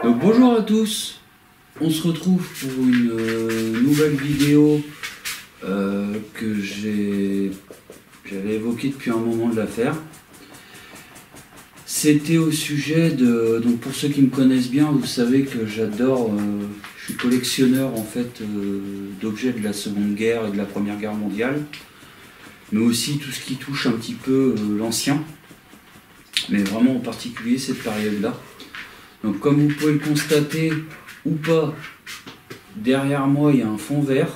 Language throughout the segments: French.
Donc bonjour à tous, on se retrouve pour une nouvelle vidéo que j'avais évoquée depuis un moment de la faire. C'était au sujet de, donc pour ceux qui me connaissent bien, vous savez que j'adore, je suis collectionneur en fait d'objets de la Seconde Guerre et de la Première Guerre mondiale, mais aussi tout ce qui touche un petit peu l'ancien, mais vraiment en particulier cette période-là. Donc comme vous pouvez le constater ou pas, derrière moi il y a un fond vert.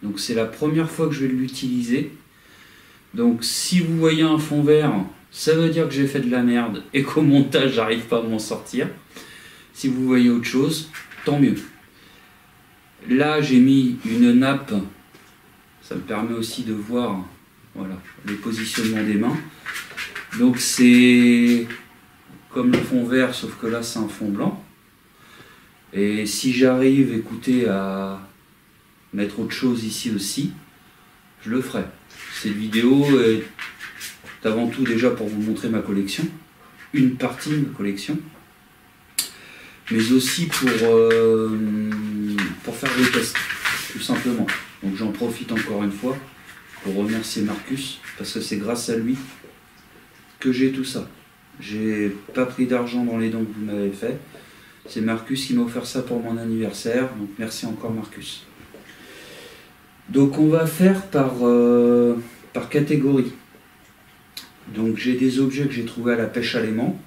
Donc c'est la première fois que je vais l'utiliser. Donc si vous voyez un fond vert, ça veut dire que j'ai fait de la merde et qu'au montage j'arrive pas à m'en sortir. Si vous voyez autre chose, tant mieux. Là j'ai mis une nappe, ça me permet aussi de voir voilà, le positionnement des mains. Donc c'est comme le fond vert, sauf que là c'est un fond blanc. Et si j'arrive, écoutez, à mettre autre chose ici aussi, je le ferai. Cette vidéo est avant tout déjà pour vous montrer ma collection, une partie de ma collection, mais aussi pour faire des tests, tout simplement. Donc j'en profite encore une fois pour remercier Marcus, parce que c'est grâce à lui que j'ai tout ça. J'ai pas pris d'argent dans les dons que vous m'avez fait. C'est Marcus qui m'a offert ça pour mon anniversaire. Donc merci encore Marcus. Donc on va faire par catégorie. Donc j'ai des objets que j'ai trouvés à la pêche à l'aimant.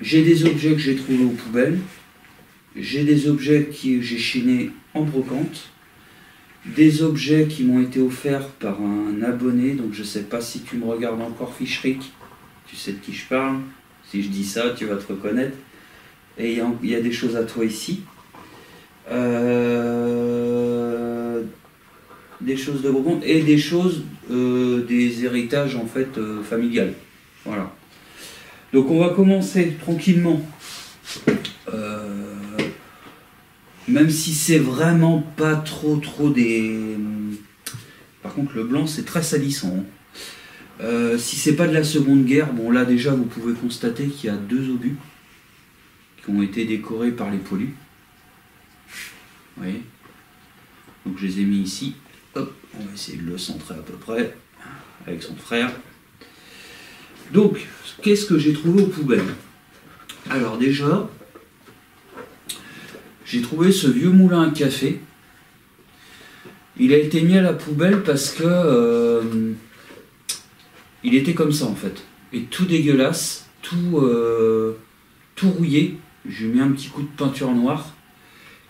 J'ai des objets que j'ai trouvés aux poubelles. J'ai des objets que j'ai chinés en brocante. Des objets qui m'ont été offerts par un abonné. Donc je sais pas si tu me regardes encore Ficheric. Tu sais de qui je parle. Si je dis ça, tu vas te reconnaître. Et il y a des choses à toi ici. Des choses de brocante et des choses, des héritages en fait familiales. Voilà. Donc on va commencer tranquillement. Même si c'est vraiment pas trop des... Par contre le blanc c'est très salissant. Hein. Si c'est pas de la Seconde Guerre, bon là déjà vous pouvez constater qu'il y a deux obus qui ont été décorés par les poilus. Vous voyez. Donc je les ai mis ici. Hop, on va essayer de le centrer à peu près avec son frère. Donc, qu'est-ce que j'ai trouvé aux poubelles? Alors déjà, j'ai trouvé ce vieux moulin à café. Il a été mis à la poubelle parce que il était comme ça en fait. Et tout dégueulasse, tout rouillé. J'ai mis un petit coup de peinture noire.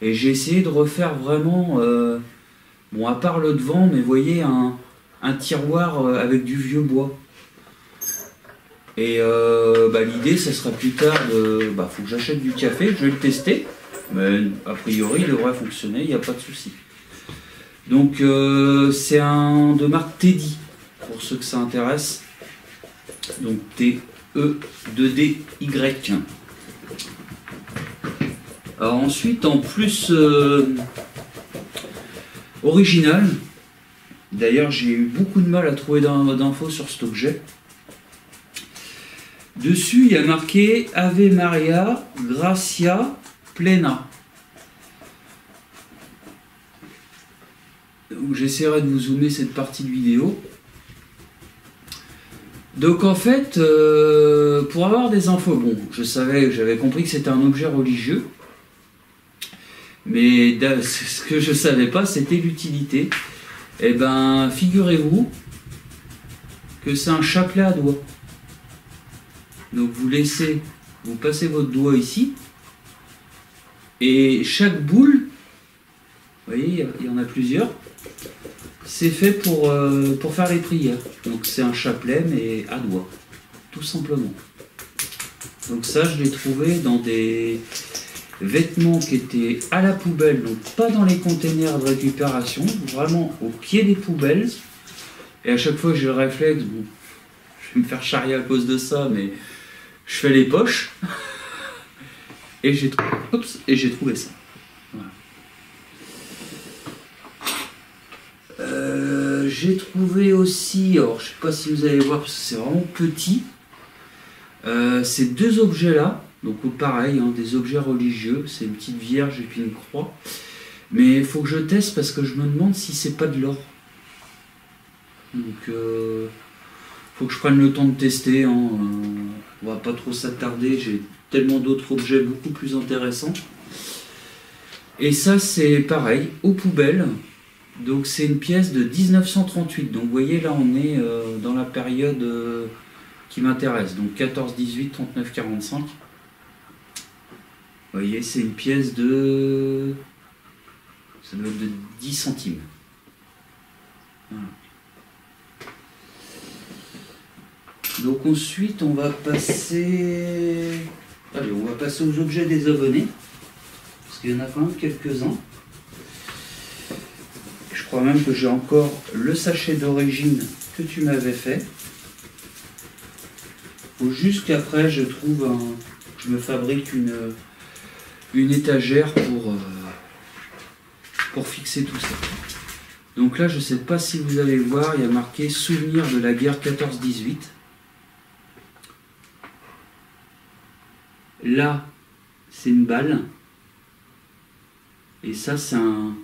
Et j'ai essayé de refaire vraiment... bon, à part le devant, mais vous voyez, un tiroir avec du vieux bois. Et l'idée, ça sera plus tard de... faut que j'achète du café, je vais le tester. Mais a priori, il devrait fonctionner, il n'y a pas de souci. Donc, c'est un de marque Teddy, pour ceux que ça intéresse. Donc, T-E-2-D-Y. Alors ensuite, en plus original, d'ailleurs j'ai eu beaucoup de mal à trouver d'infos sur cet objet. Dessus, il y a marqué Ave Maria Gracia Plena. Donc j'essaierai de vous zoomer cette partie de vidéo. Donc en fait, pour avoir des infos, bon, j'avais compris que c'était un objet religieux. Mais ce que je ne savais pas, c'était l'utilité. Eh ben, figurez-vous que c'est un chapelet à doigts. Donc vous passez votre doigt ici, et chaque boule, vous voyez, il y en a plusieurs, c'est fait pour faire les prières. Donc c'est un chapelet, mais à doigts, tout simplement. Donc ça, je l'ai trouvé dans des... vêtements qui étaient à la poubelle, donc pas dans les containers de récupération, vraiment au pied des poubelles. Et à chaque fois j'ai le réflexe, bon, je vais me faire charrier à cause de ça, mais je fais les poches. Et j'ai trouvé ça. Voilà. J'ai trouvé aussi, alors je sais pas si vous allez voir parce que c'est vraiment petit, ces deux objets là. Donc pareil, hein, des objets religieux, c'est une petite vierge et puis une croix. Mais il faut que je teste parce que je me demande si c'est pas de l'or. Donc faut que je prenne le temps de tester. Hein, on va pas trop s'attarder, j'ai tellement d'autres objets beaucoup plus intéressants. Et ça c'est pareil, aux poubelles. Donc c'est une pièce de 1938. Donc vous voyez là on est dans la période qui m'intéresse. Donc 14, 18, 39, 45. Vous voyez c'est une pièce de... ça doit être de 10 centimes. Voilà. Donc ensuite on va passer... Allez, on va passer aux objets des abonnés. Parce qu'il y en a quand même quelques-uns. Je crois même que j'ai encore le sachet d'origine que tu m'avais fait. Faut juste qu'après je trouve je me fabrique une étagère pour fixer tout ça. Donc là je ne sais pas si vous allez voir, il y a marqué souvenir de la guerre 14-18. Là c'est une balle. Et ça c'est un...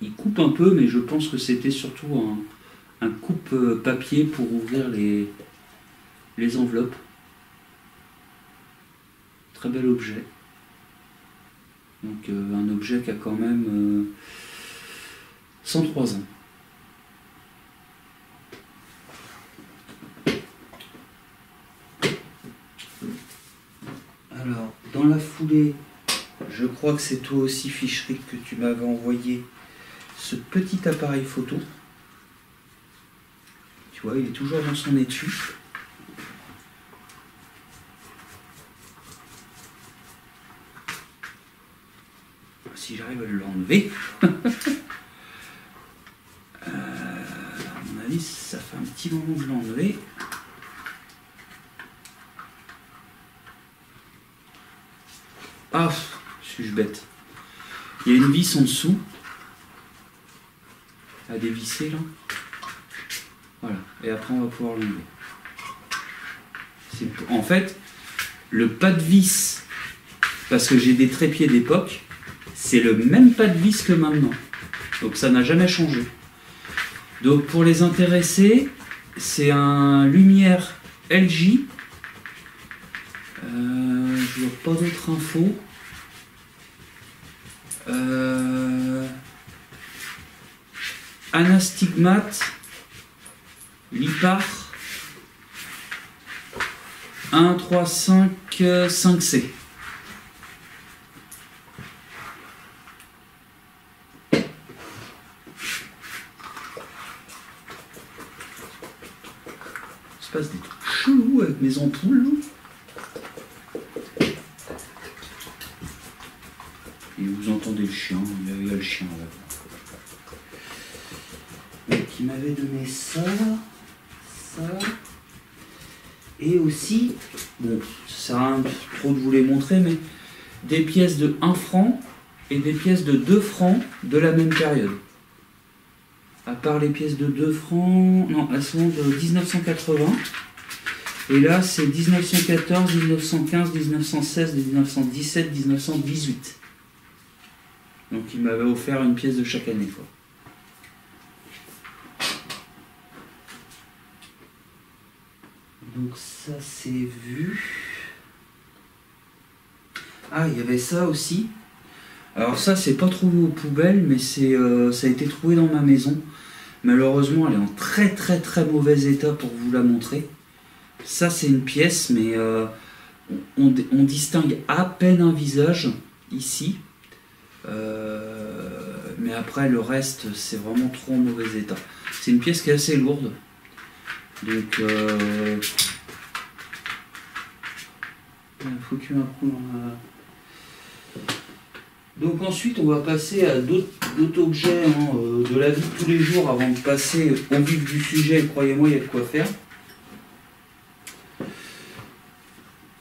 Il coupe un peu, mais je pense que c'était surtout un coupe-papier pour ouvrir les enveloppes. Très bel objet. Donc un objet qui a quand même 103 ans. Alors, dans la foulée, je crois que c'est toi aussi, Ficherie, que tu m'avais envoyé ce petit appareil photo. Tu vois, il est toujours dans son étui. Si j'arrive à l'enlever. À mon avis, ça fait un petit moment que je l'ai enlevé. Ah, suis-je bête. Il y a une vis en dessous. À dévisser là. Voilà. Et après on va pouvoir l'enlever. En fait, le pas de vis, parce que j'ai des trépieds d'époque, c'est le même pas de vis que maintenant. Donc ça n'a jamais changé. Donc pour les intéressés, c'est un lumière LG. Je vois pas d'autres infos. Anastigmate Lipar 135-5C. Il se passe des trucs chelous avec mes ampoules. Et vous entendez le chien, il y a le chien là. Donc il m'avait donné ça, et aussi, bon, ça sert à rien trop de vous les montrer, mais des pièces de 1 franc et des pièces de 2 francs de la même période. À part les pièces de 2 francs, non, elles sont de 1980. Et là, c'est 1914, 1915, 1916, 1917, 1918. Donc il m'avait offert une pièce de chaque année, quoi. Donc ça c'est vu. Ah, il y avait ça aussi. Alors ça c'est pas trouvé aux poubelles, mais ça a été trouvé dans ma maison. Malheureusement elle est en très mauvais état pour vous la montrer. Ça c'est une pièce, mais on distingue à peine un visage ici. Mais après le reste c'est vraiment trop en mauvais état. C'est une pièce qui est assez lourde. Donc foutu un coup dans la... Donc ensuite on va passer à d'autres objets de la vie de tous les jours avant de passer au vif du sujet. Croyez-moi, il y a de quoi faire.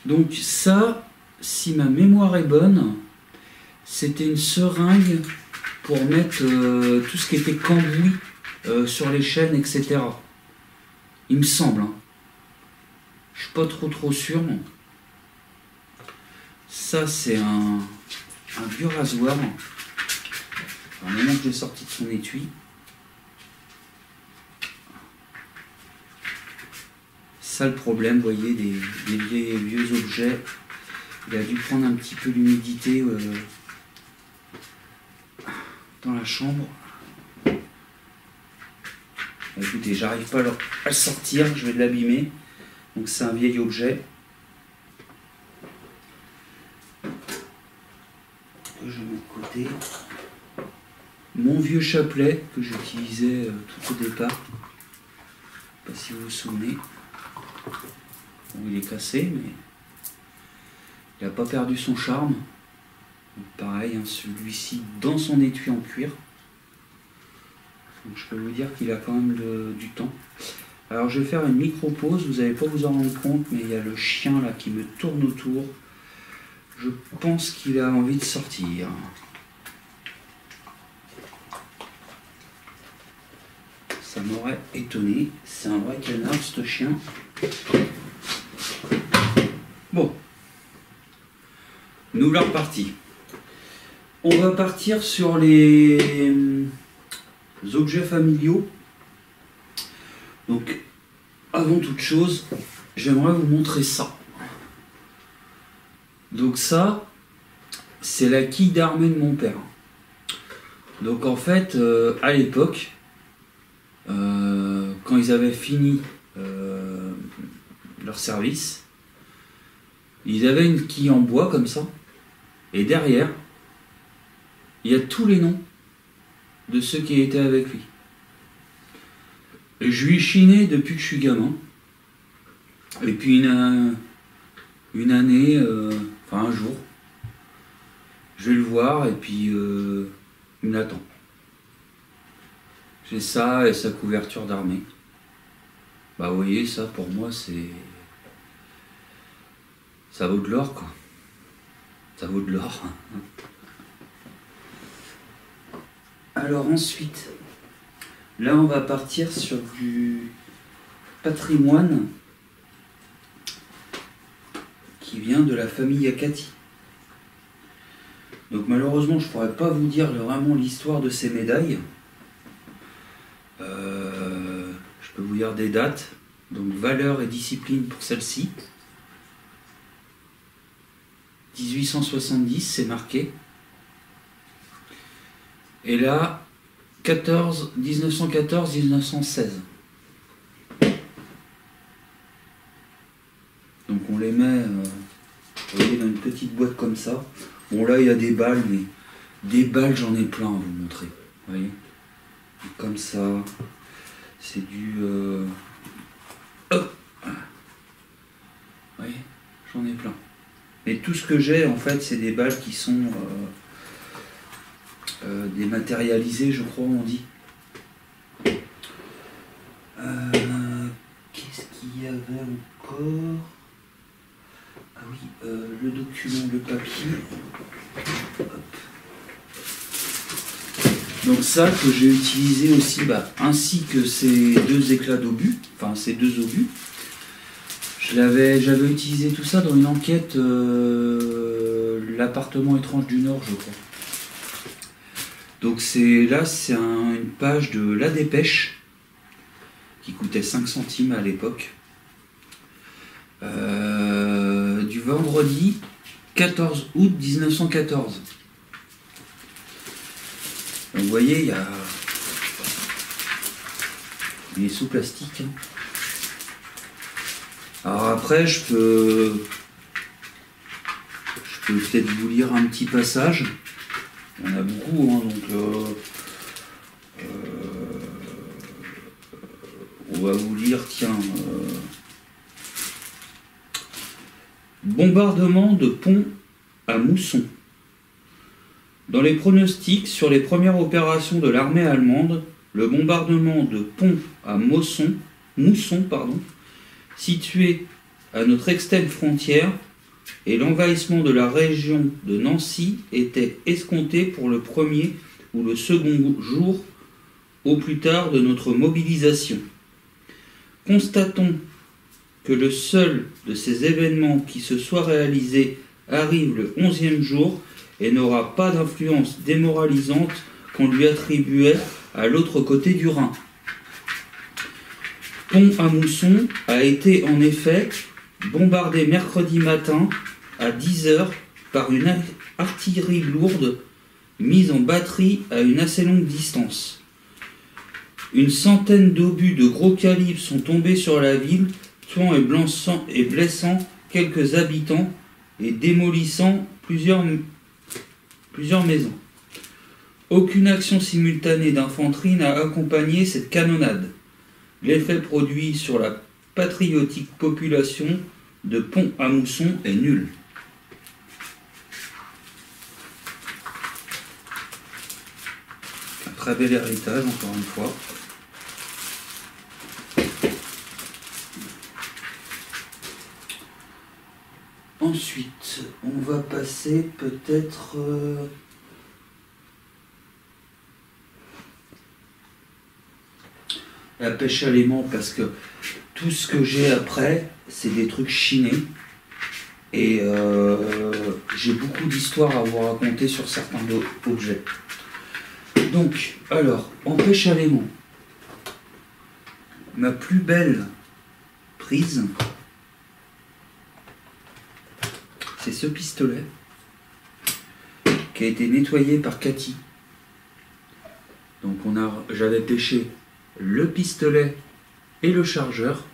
Donc ça, si ma mémoire est bonne, c'était une seringue pour mettre tout ce qui était cambouis sur les chaînes, etc. Il me semble. Hein. Je suis pas trop sûr. Ça, c'est un vieux rasoir. À un moment que j'ai sorti de son étui. Ça, le problème, vous voyez, des vieux objets. Il a dû prendre un petit peu l'humidité dans la chambre. Écoutez, j'arrive pas à le sortir, je vais l'abîmer. Donc c'est un vieil objet. Que je mets de côté. Mon vieux chapelet que j'utilisais tout au départ. Je sais pas si vous vous souvenez. Bon, il est cassé, mais il n'a pas perdu son charme. Donc, pareil, hein, celui-ci dans son étui en cuir. Donc, je peux vous dire qu'il a quand même du temps. Alors je vais faire une micro-pause, vous n'allez pas vous en rendre compte, mais il y a le chien là qui me tourne autour. Je pense qu'il a envie de sortir. Ça m'aurait étonné. C'est un vrai canard ce chien. Bon. Nous voilà repartis. On va partir sur les objets familiaux. Donc, avant toute chose, j'aimerais vous montrer ça. Donc ça, c'est la quille d'armée de mon père. Donc en fait, à l'époque, quand ils avaient fini leur service, ils avaient une quille en bois comme ça, et derrière, il y a tous les noms de ceux qui étaient avec lui. Je lui ai chiné depuis que je suis gamin. Et puis une année, enfin un jour, je vais le voir et puis il m'attend. J'ai ça et sa couverture d'armée. Bah vous voyez, ça pour moi c'est... ça vaut de l'or quoi. Ça vaut de l'or. Alors ensuite... là, on va partir sur du patrimoine qui vient de la famille Akati. Donc malheureusement, je ne pourrais pas vous dire vraiment l'histoire de ces médailles. Je peux vous dire des dates. Donc valeur et discipline pour celle-ci. 1870, c'est marqué. Et là... 1914-1916. Donc on les met vous voyez, dans une petite boîte comme ça. Bon là il y a des balles, mais des balles j'en ai plein à vous montrer. Vous voyez, comme ça. C'est du... hop. Vous voyez, j'en ai plein. Mais tout ce que j'ai en fait c'est des balles qui sont... dématérialisé, je crois, on dit. Qu'est-ce qu'il y avait encore? Ah oui, le document, le papier. Hop. Donc ça que j'ai utilisé aussi, ainsi que ces deux éclats d'obus, enfin ces deux obus. J'avais utilisé tout ça dans une enquête, l'appartement étrange du Nord, je crois. Donc là, c'est une page de La Dépêche, qui coûtait 5 centimes à l'époque, du vendredi 14 août 1914. Donc vous voyez, il est sous plastique. Hein. Alors après, je peux peut-être vous lire un petit passage. Il y en a beaucoup, hein, donc on va vous lire, tiens, bombardement de pont à Mousson. Dans les pronostics sur les premières opérations de l'armée allemande, le bombardement de pont à Mousson, situé à notre extrême frontière, et l'envahissement de la région de Nancy était escompté pour le premier ou le second jour au plus tard de notre mobilisation. Constatons que le seul de ces événements qui se soit réalisé arrive le 11e jour et n'aura pas d'influence démoralisante qu'on lui attribuait à l'autre côté du Rhin. Pont-à-Mousson a été en effet bombardé mercredi matin à 10 h par une artillerie lourde mise en batterie à une assez longue distance. Une centaine d'obus de gros calibre sont tombés sur la ville, tuant et blessant quelques habitants et démolissant plusieurs maisons. Aucune action simultanée d'infanterie n'a accompagné cette canonnade. L'effet produit sur la patriotique population de Pont-à-Mousson est nul. Un très bel héritage, encore une fois. Ensuite, on va passer peut-être... la pêche à l'aimant, parce que tout ce que j'ai après, c'est des trucs chinés. Et j'ai beaucoup d'histoires à vous raconter sur certains objets. Donc, alors, en pêche à l'aimant, ma plus belle prise, c'est ce pistolet qui a été nettoyé par Cathy. Donc j'avais pêché le pistolet et le chargeur.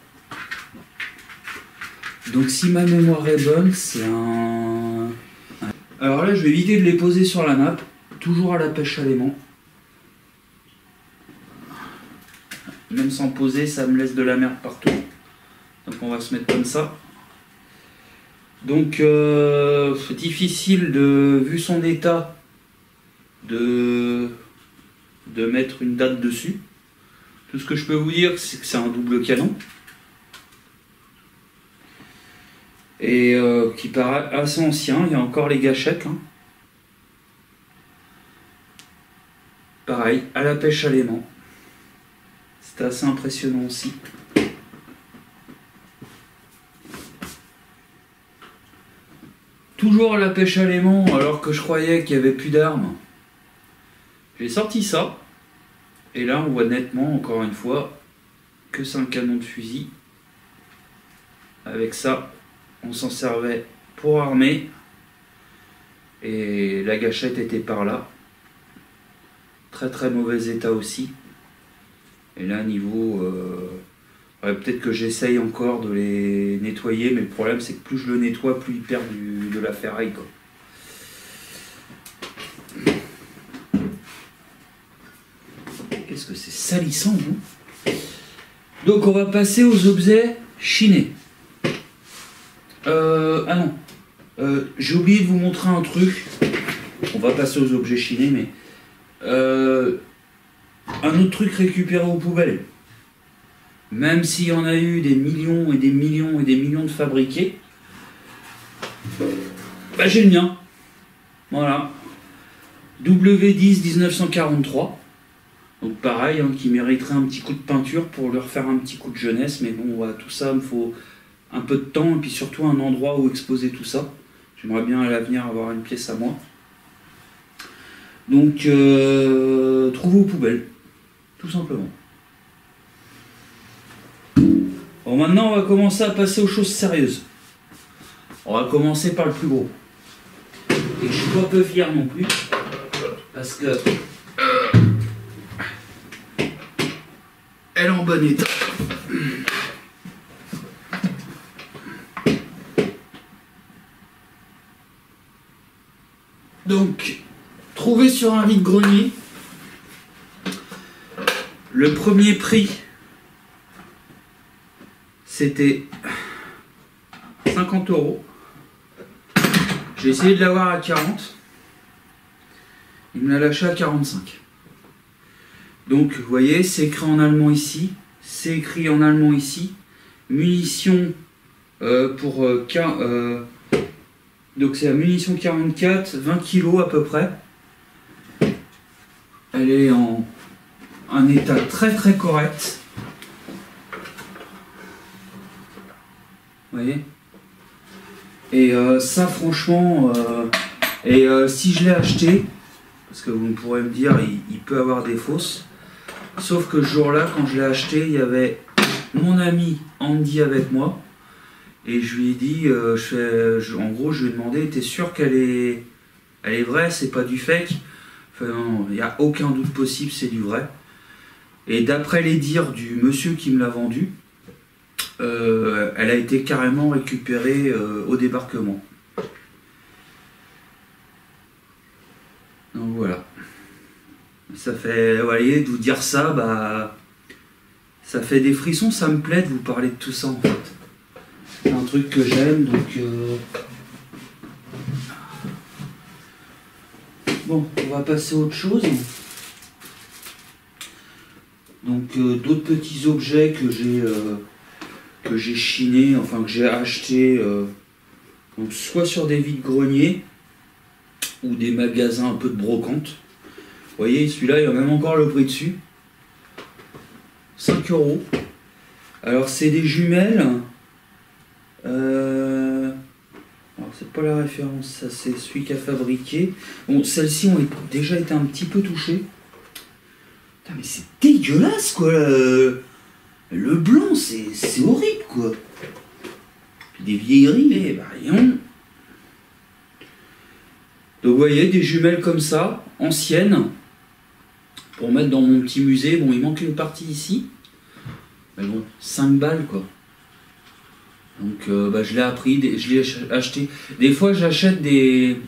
Donc si ma mémoire est bonne, c'est un... Alors là, je vais éviter de les poser sur la nappe, toujours à la pêche à l'aimant. Même sans poser, ça me laisse de la merde partout. Donc on va se mettre comme ça. Donc difficile vu son état de mettre une date dessus. Tout ce que je peux vous dire, c'est que c'est un double canon. Et qui paraît assez ancien, il y a encore les gâchettes. Hein. Pareil, à la pêche à l'aimant. C'était assez impressionnant aussi. Toujours à la pêche à l'aimant, alors que je croyais qu'il n'y avait plus d'armes. J'ai sorti ça. Et là, on voit nettement, encore une fois, que c'est un canon de fusil. Avec ça, on s'en servait pour armer. Et la gâchette était par là. Très très mauvais état aussi. Et là, niveau... peut-être que j'essaye encore de les nettoyer, mais le problème, c'est que plus je le nettoie, plus il perd de la ferraille, quoi. Qu'est-ce que c'est salissant, hein. Donc on va passer aux objets chinés. Ah non, j'ai oublié de vous montrer un truc. On va passer aux objets chinés, mais un autre truc récupéré aux poubelles. Même s'il y en a eu des millions et des millions et des millions de fabriqués, bah j'ai le mien. Voilà. W10 1943. Donc pareil, hein, qui mériterait un petit coup de peinture pour leur faire un petit coup de jeunesse. Mais bon, voilà, tout ça, il me faut un peu de temps et puis surtout un endroit où exposer tout ça. J'aimerais bien à l'avenir avoir une pièce à moi. Donc, trouvez aux poubelles, tout simplement. Bon, maintenant, on va commencer à passer aux choses sérieuses. On va commencer par le plus gros. Et je suis pas peu fier non plus, parce que elle est en bon état. Donc, trouvé sur un vide-grenier, le premier prix, c'était 50 €. J'ai essayé de l'avoir à 40. Il me l'a lâché à 45. Donc, vous voyez, c'est écrit en allemand ici. C'est écrit en allemand ici. Munitions pour... donc, c'est la munition 44, 20 kg à peu près. Elle est en un état très très correct. Vous voyez ? Et ça franchement, si je l'ai acheté, parce que vous pourrez me dire, il peut avoir des fausses, sauf que ce jour-là, quand je l'ai acheté, il y avait mon ami Andy avec moi, et je lui ai dit, en gros, je lui ai demandé, t'es sûr qu'elle est vraie, c'est pas du fake? Enfin, non, il n'y a aucun doute possible, c'est du vrai. Et d'après les dires du monsieur qui me l'a vendu, elle a été carrément récupérée au débarquement. Donc voilà. Ça fait, vous voyez, de vous dire ça, bah, ça fait des frissons, ça me plaît de vous parler de tout ça en fait. C'est un truc que j'aime, donc... Bon, on va passer à autre chose. Donc d'autres petits objets que j'ai chinés, enfin que j'ai achetés, donc soit sur des vides-greniers ou des magasins un peu de brocante. Vous voyez, celui-là, il y a même encore le prix dessus. 5 €. Alors c'est des jumelles. Alors c'est pas la référence, ça c'est celui qui a fabriqué. Bon, celles-ci ont déjà été un petit peu touchées. Putain, mais c'est dégueulasse quoi. Le blanc, c'est horrible quoi. Puis des vieilleries, et bah rien. Donc vous voyez, des jumelles comme ça, anciennes, pour mettre dans mon petit musée. Bon, il manque une partie ici. Mais bon, 5 balles quoi. Donc bah, je l'ai appris, je l'ai acheté. Des fois j'achète des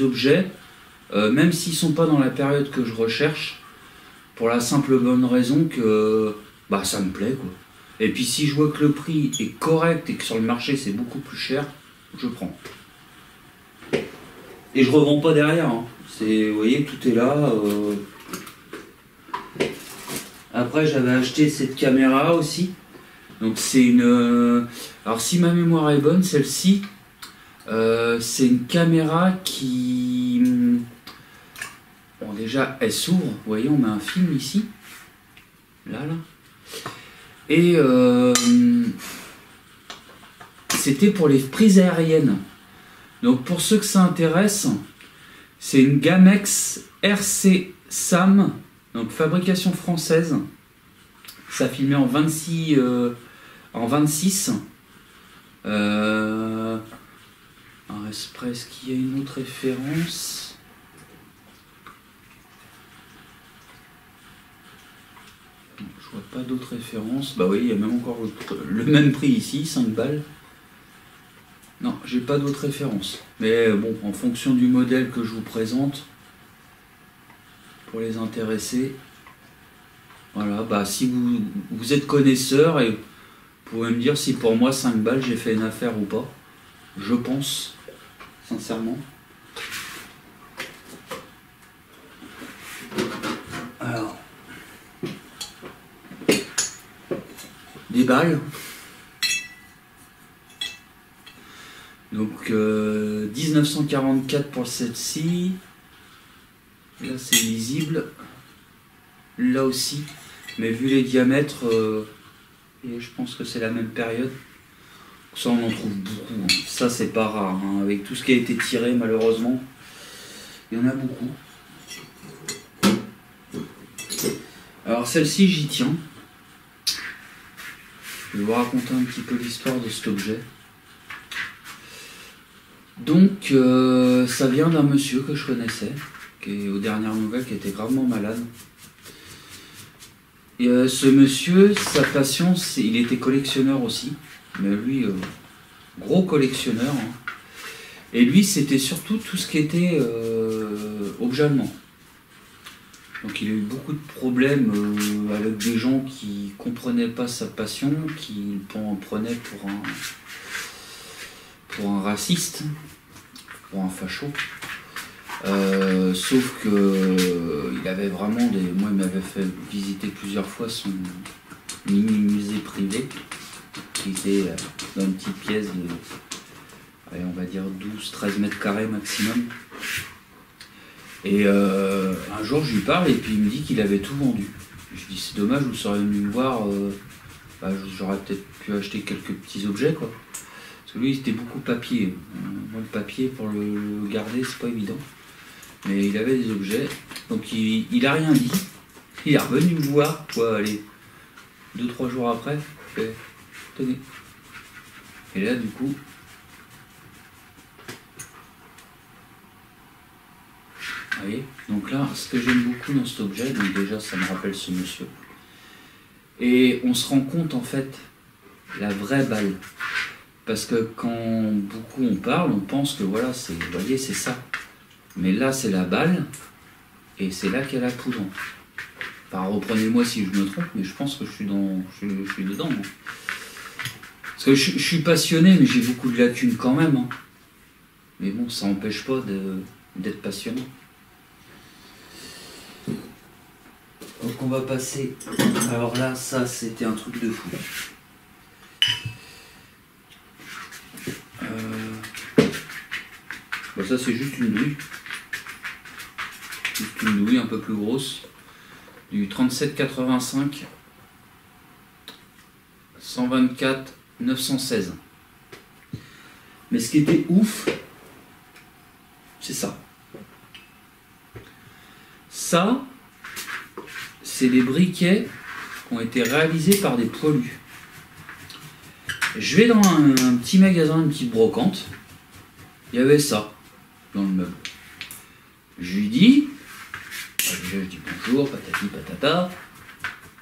objets, même s'ils ne sont pas dans la période que je recherche, pour la simple bonne raison que bah, ça me plaît quoi. Et puis si je vois que le prix est correct et que sur le marché c'est beaucoup plus cher, je prends. Et je revends pas derrière. Hein. Vous voyez, tout est là. Après j'avais acheté cette caméra aussi. Donc c'est une... alors si ma mémoire est bonne, celle-ci, c'est une caméra qui... Bon déjà, elle s'ouvre, vous voyez, on met un film ici. Là. Et c'était pour les prises aériennes. Donc pour ceux que ça intéresse, c'est une Gamex RC SAM, donc fabrication française. Ça filmait en 26... Alors, est-ce qu'il y a une autre référence? Je vois pas d'autres références. Bah oui, il y a même encore le même prix ici, 5 balles. Non, j'ai pas d'autres références. Mais bon, en fonction du modèle que je vous présente, pour les intéresser, voilà, bah si vous êtes connaisseur et vous pouvez me dire si pour moi 5 balles j'ai fait une affaire ou pas. Je pense, sincèrement. Alors, des balles. Donc 1944 pour celle-ci. Là c'est lisible. Là aussi. Mais vu les diamètres, et je pense que c'est la même période. Ça on en trouve beaucoup. Hein. Ça c'est pas rare. Hein. Avec tout ce qui a été tiré malheureusement, il y en a beaucoup. Alors celle-ci j'y tiens. Je vais vous raconter un petit peu l'histoire de cet objet. Donc ça vient d'un monsieur que je connaissais, qui est aux dernières nouvelles, qui était gravement malade. Et ce monsieur, sa passion, il était collectionneur aussi, mais lui, gros collectionneur. Hein. Et lui, c'était surtout tout ce qui était objet allemand. Donc il a eu beaucoup de problèmes avec des gens qui ne comprenaient pas sa passion, qui le prenaient pour un raciste, pour un facho. Sauf que il avait vraiment des... Moi, il m'avait fait visiter plusieurs fois son mini-musée privé, qui était dans une petite pièce de, allez, on va dire 12-13 mètres carrés maximum. Et un jour, je lui parle et puis il me dit qu'il avait tout vendu. Je dis, c'est dommage, vous seriez venu me voir, bah, j'aurais peut-être pu acheter quelques petits objets, quoi. Parce que lui, c'était beaucoup papier. Moi, le papier, pour le garder, c'est pas évident. Mais il avait des objets. Donc, il a rien dit. Il est revenu me voir, quoi, allez, 2-3 jours après. Il fait, tenez. Et là, du coup, vous voyez, donc là, ce que j'aime beaucoup dans cet objet, donc déjà, ça me rappelle ce monsieur. Et on se rend compte, en fait, la vraie balle. Parce que quand beaucoup on parle, on pense que voilà, c'est, vous voyez, c'est ça. Mais là, c'est la balle, et c'est là qu'il y a la poudre. Enfin, reprenez-moi si je me trompe, mais je pense que je suis dedans. Moi. Parce que je suis passionné, mais j'ai beaucoup de lacunes quand même. Hein. Mais bon, ça n'empêche pas d'être passionnant. Donc on va passer. Alors là, ça, c'était un truc de fou. Bon, ça, c'est juste une douille. Juste une douille un peu plus grosse. Du 37,85 124 916. Mais ce qui était ouf, c'est ça. Ça, c'est des briquets qui ont été réalisés par des poilus. Je vais dans un petit magasin, une petite brocante. Il y avait ça dans le meuble. Je lui dis, je dis bonjour, patati patata.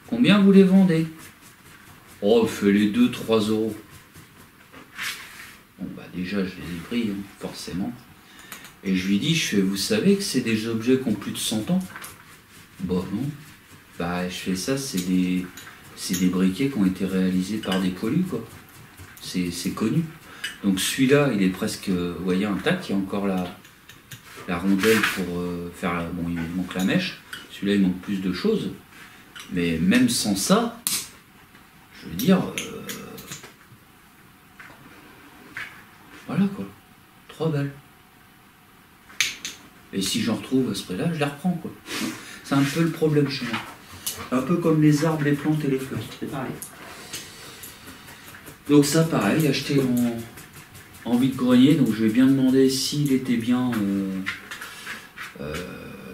Combien vous les vendez? Oh, fais les 2-3 euros. Bon, bah déjà, je les ai pris, hein, forcément. Et je lui dis, vous savez que c'est des objets qui ont plus de 100 ans? Bah non. Bah, je fais ça, c'est des briquets qui ont été réalisés par des poilus, quoi. C'est connu. Donc celui-là, il est presque, vous voyez, intact. Il y a encore la rondelle pour faire... Bon, il manque la mèche. Celui-là, il manque plus de choses. Mais même sans ça, je veux dire... voilà, quoi. 3 balles. Et si j'en retrouve à ce prix-là, je les reprends, quoi. C'est un peu le problème chez moi. Un peu comme les arbres, les plantes et les fleurs. C'est pareil. Donc ça, pareil, acheté en vide-grenier. Donc je vais bien demander s'il était bien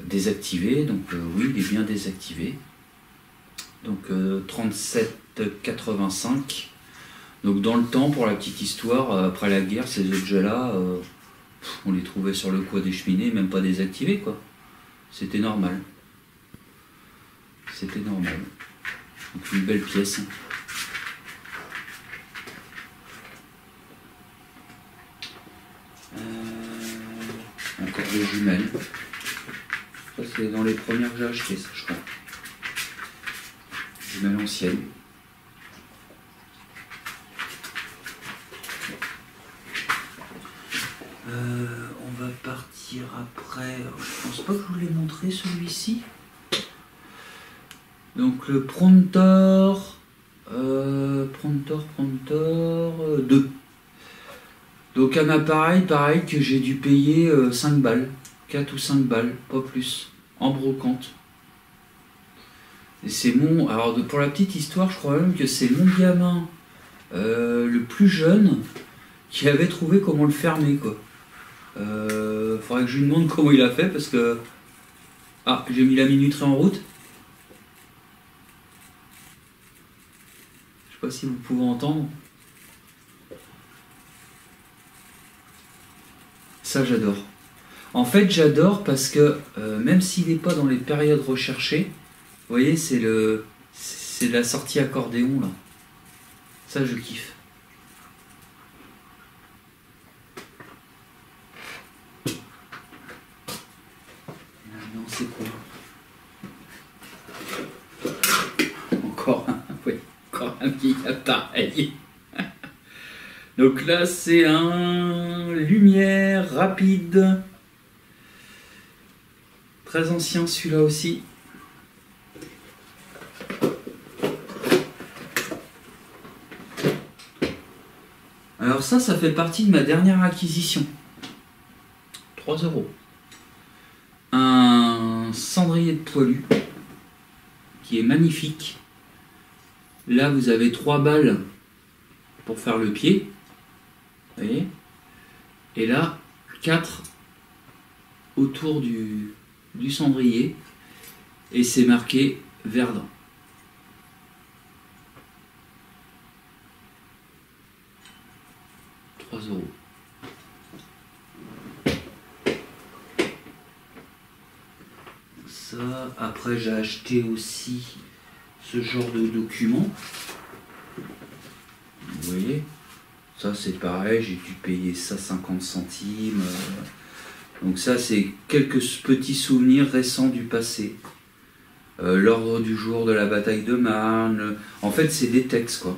désactivé. Donc oui, il est bien désactivé. Donc 37,85. Donc dans le temps, pour la petite histoire, après la guerre, ces objets-là, on les trouvait sur le coin des cheminées, même pas désactivés, quoi. C'était normal. C'était normal. Donc une belle pièce. Encore des jumelles. Ça c'est dans les premières que j'ai achetées, ça je crois. Jumelles anciennes. On va partir après. Je pense pas que je vous l'ai montré celui-ci. Donc le Prontor 2. Donc un appareil pareil que j'ai dû payer 5 balles, 4 ou 5 balles, pas plus, en brocante. Et c'est mon... Alors pour la petite histoire, je crois même que c'est mon gamin le plus jeune qui avait trouvé comment le fermer, quoi. Faudrait que je lui demande comment il a fait parce que... Ah, j'ai mis la minuterie en route. Je sais pas si vous pouvez entendre. Ça, j'adore. En fait, j'adore parce que même s'il n'est pas dans les périodes recherchées, vous voyez, c'est la sortie accordéon, là. Ça, je kiffe. Non, c'est quoi? Encore un petit appareil. Donc là, c'est un lumière rapide. Très ancien celui-là aussi. Alors ça fait partie de ma dernière acquisition. 3 euros. Un cendrier de poilu qui est magnifique. Là, vous avez 3 balles pour faire le pied. Et là, 4 autour du cendrier. Et c'est marqué Verdun. €3. Ça, après j'ai acheté aussi ce genre de document. Vous voyez, ça c'est pareil, j'ai dû payer ça 50 centimes. Donc ça c'est quelques petits souvenirs récents du passé. L'ordre du jour de la bataille de Marne. En fait c'est des textes quoi.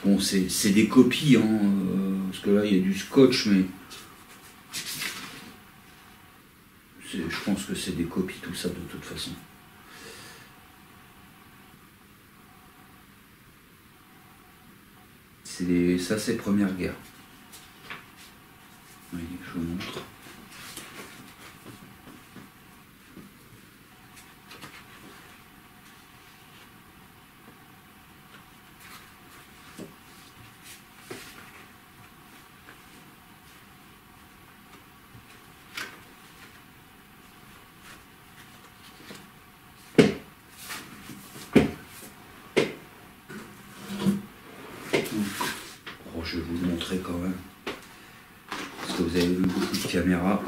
Bon c'est des copies, hein, parce que là il y a du scotch, mais je pense que c'est des copies tout ça de toute façon. Ça c'est Première Guerre. Oui, je vous montre. Je vais vous le montrer quand même, parce que vous avez vu beaucoup de caméras.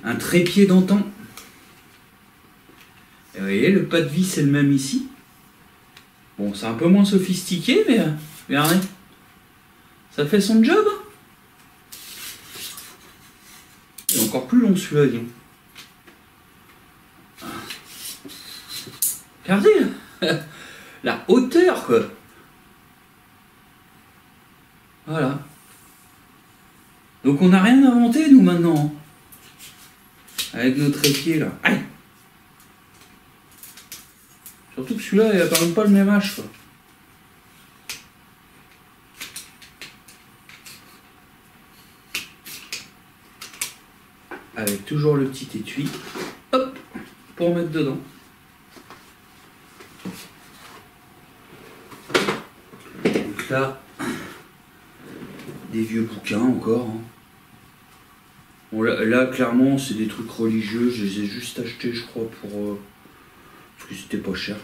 Un trépied d'antan. Et vous voyez, le pas de vis c'est le même ici. Bon, c'est un peu moins sophistiqué, mais regardez, ça fait son job. Il est encore plus long celui-là, disons. Regardez, la hauteur, quoi. Voilà. Donc on n'a rien inventé, nous, maintenant. Avec nos trépieds, là. Aïe! Surtout que celui-là, il n'a quand même pas le même âge, quoi. Avec toujours le petit étui. Hop! Pour mettre dedans. Donc là... des vieux bouquins encore. Hein. Bon, là, clairement, c'est des trucs religieux. Je les ai juste achetés, je crois, pour parce que c'était pas cher.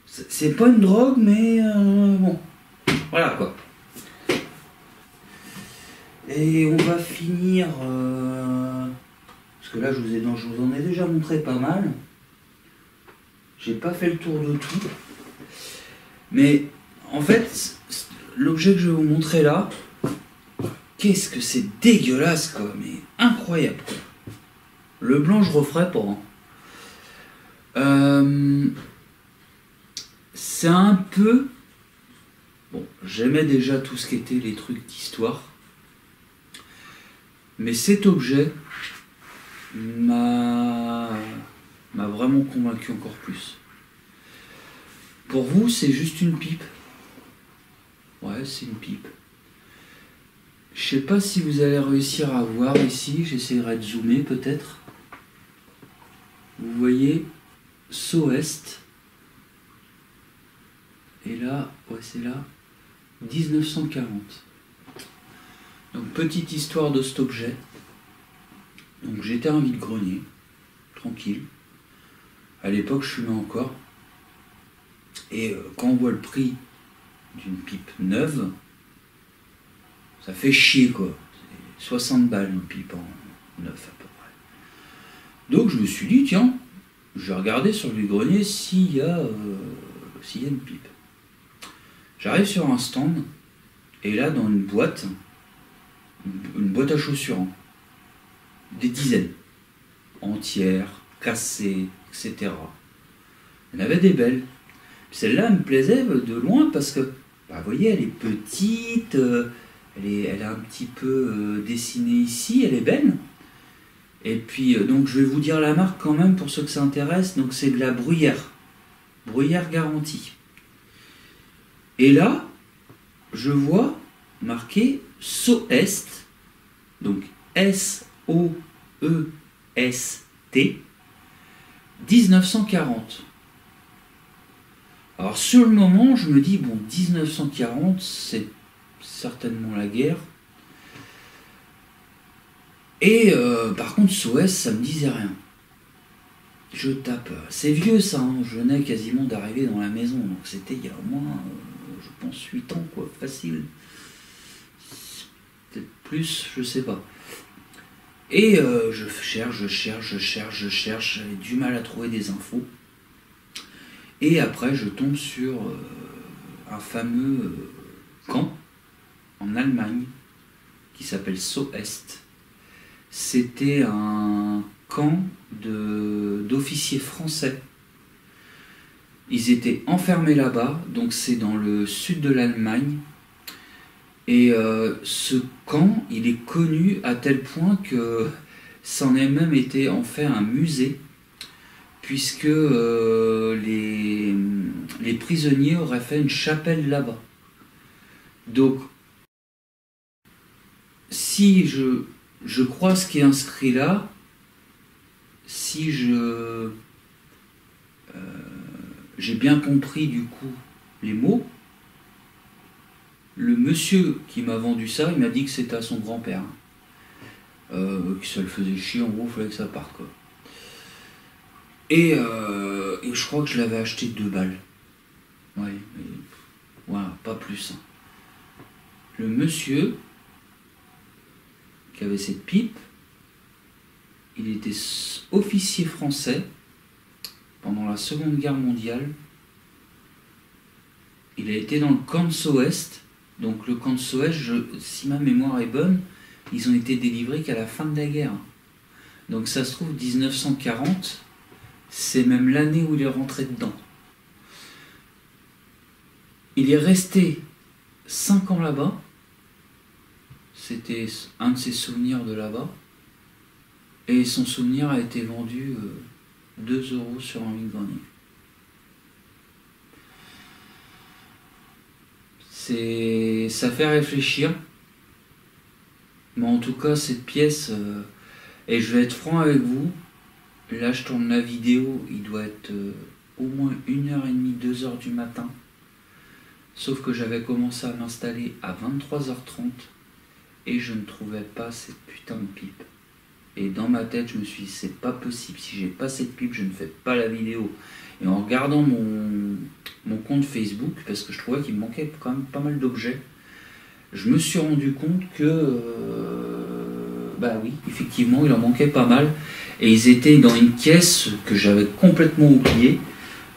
C'est pas une drogue, mais bon. Voilà, quoi. Et on va finir... parce que là, je vous en ai déjà montré pas mal. J'ai pas fait le tour de tout. Mais, en fait... l'objet que je vais vous montrer là, qu'est-ce que c'est dégueulasse quoi, mais incroyable quoi. Le blanc je referai pas. Hein. C'est un peu... Bon, j'aimais déjà tout ce qui était les trucs d'histoire. Mais cet objet m'a vraiment convaincu encore plus. Pour vous, c'est juste une pipe. Ouais, c'est une pipe. Je sais pas si vous allez réussir à voir ici, j'essaierai de zoomer peut-être. Vous voyez, Soest. Et là, ouais c'est là, 1940. Donc petite histoire de cet objet. Donc j'étais un vide-grenier, tranquille. À l'époque je fumais encore. Et quand on voit le prix d'une pipe neuve, ça fait chier quoi. C'est 60 balles une pipe en neuf à peu près. Donc je me suis dit tiens, je vais regarder sur le grenier s'il y a une pipe. J'arrive sur un stand et là dans une boîte à chaussures, hein, des dizaines, entières, cassées, etc. Il y en avait des belles. Celle-là me plaisait de loin parce que, bah, vous voyez, elle est petite, elle est un petit peu dessinée ici, elle est belle. Et puis, donc je vais vous dire la marque quand même pour ceux que ça intéresse. Donc c'est de la Bruyère. Bruyère garantie. Et là, je vois marqué Soest, donc S-O-E-S-T, 1940. Alors sur le moment, je me dis, bon, 1940, c'est certainement la guerre. Et par contre, SOS, ça me disait rien. Je tape. C'est vieux ça, hein. Je venais quasiment d'arriver dans la maison, donc c'était il y a au moins, je pense, 8 ans, quoi, facile. Peut-être plus, je sais pas. Et je cherche, j'avais du mal à trouver des infos. Et après, je tombe sur un fameux camp en Allemagne qui s'appelle Soest. C'était un camp d'officiers français. Ils étaient enfermés là-bas, donc c'est dans le sud de l'Allemagne. Et ce camp, il est connu à tel point que ça en a même été en fait un musée, puisque les prisonniers auraient fait une chapelle là-bas. Donc, si je crois ce qui est inscrit là, si j'ai bien compris du coup les mots, le monsieur qui m'a vendu ça, il m'a dit que c'était à son grand-père. Que ça le faisait chier, en gros, il fallait que ça parte, quoi. Et je crois que je l'avais acheté 2 balles. Ouais, mais voilà, pas plus. Le monsieur qui avait cette pipe, il était officier français pendant la Seconde Guerre mondiale. Il a été dans le camp de Soest. Donc le camp de Soest, si ma mémoire est bonne, ils ont été délivrés qu'à la fin de la guerre. Donc ça se trouve, 1940, c'est même l'année où il est rentré dedans. Il est resté 5 ans là-bas. C'était un de ses souvenirs de là-bas. Et son souvenir a été vendu 2 € sur un vide-grenier. Ça fait réfléchir. Mais en tout cas, cette pièce, et je vais être franc avec vous, là je tourne la vidéo, il doit être au moins 1h30, 2h du matin. Sauf que j'avais commencé à m'installer à 23h30 et je ne trouvais pas cette putain de pipe. Et dans ma tête, je me suis dit, c'est pas possible, si j'ai pas cette pipe, je ne fais pas la vidéo. Et en regardant mon compte Facebook, parce que je trouvais qu'il me manquait quand même pas mal d'objets, je me suis rendu compte que, bah oui, effectivement, il en manquait pas mal. Et ils étaient dans une caisse que j'avais complètement oubliée.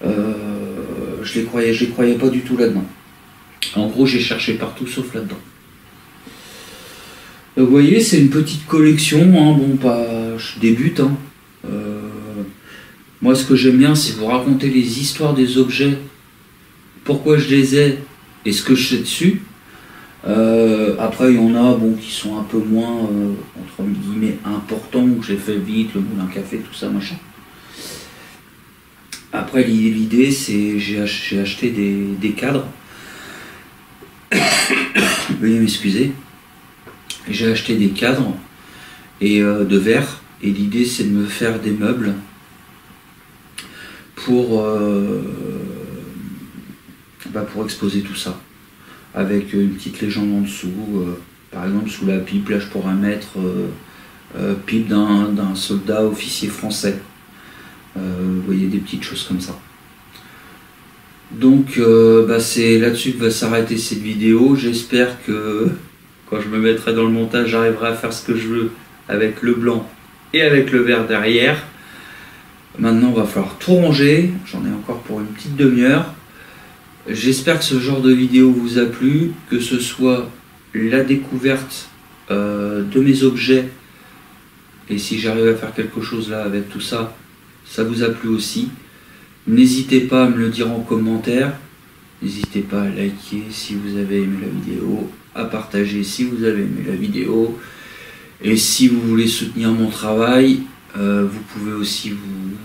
Je les croyais pas du tout là-dedans. En gros, j'ai cherché partout sauf là-dedans. Vous voyez, c'est une petite collection, hein. Bon, je débute. Hein. Moi, ce que j'aime bien, c'est vous raconter les histoires des objets, pourquoi je les ai et ce que je sais dessus. Après, il y en a qui sont un peu moins, entre guillemets, importants, que j'ai fait vite, le moulin à café, tout ça, machin. Après, l'idée, c'est j'ai acheté des cadres. Veuillez m'excuser. J'ai acheté des cadres et de verre. Et l'idée, c'est de me faire des meubles pour exposer tout ça. Avec une petite légende en dessous. Par exemple, sous la pipe, là, je pourrais mettre pipe d'un soldat officier français. Vous voyez, des petites choses comme ça. Donc, c'est là-dessus que va s'arrêter cette vidéo. J'espère que quand je me mettrai dans le montage, j'arriverai à faire ce que je veux avec le blanc et avec le vert derrière. Maintenant, il va falloir tout ranger. J'en ai encore pour une petite demi-heure. J'espère que ce genre de vidéo vous a plu, que ce soit la découverte de mes objets, et si j'arrive à faire quelque chose là avec tout ça, ça vous a plu aussi. N'hésitez pas à me le dire en commentaire, n'hésitez pas à liker si vous avez aimé la vidéo, à partager si vous avez aimé la vidéo, et si vous voulez soutenir mon travail, vous pouvez aussi vous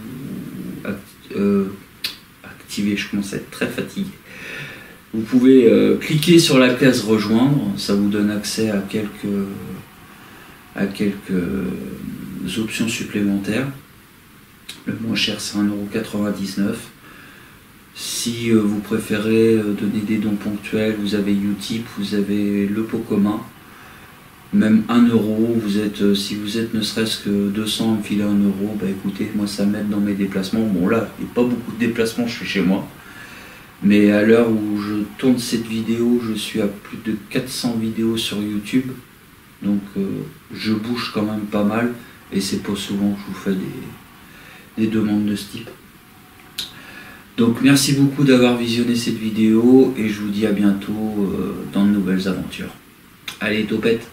activer, je commence à être très fatigué. Vous pouvez cliquer sur la case rejoindre, ça vous donne accès à quelques options supplémentaires. Le moins cher c'est 1,99 €. Si vous préférez donner des dons ponctuels, vous avez Utip, vous avez le pot commun. Même 1 euro, si vous êtes ne serait-ce que 200 à me filer 1 euro, bah écoutez, moi ça m'aide dans mes déplacements. Bon là, il n'y a pas beaucoup de déplacements, je suis chez moi. Mais à l'heure où je tourne cette vidéo, je suis à plus de 400 vidéos sur YouTube. Donc je bouge quand même pas mal. Et c'est pas souvent que je vous fais des demandes de ce type. Donc merci beaucoup d'avoir visionné cette vidéo et je vous dis à bientôt dans de nouvelles aventures. Allez, topette!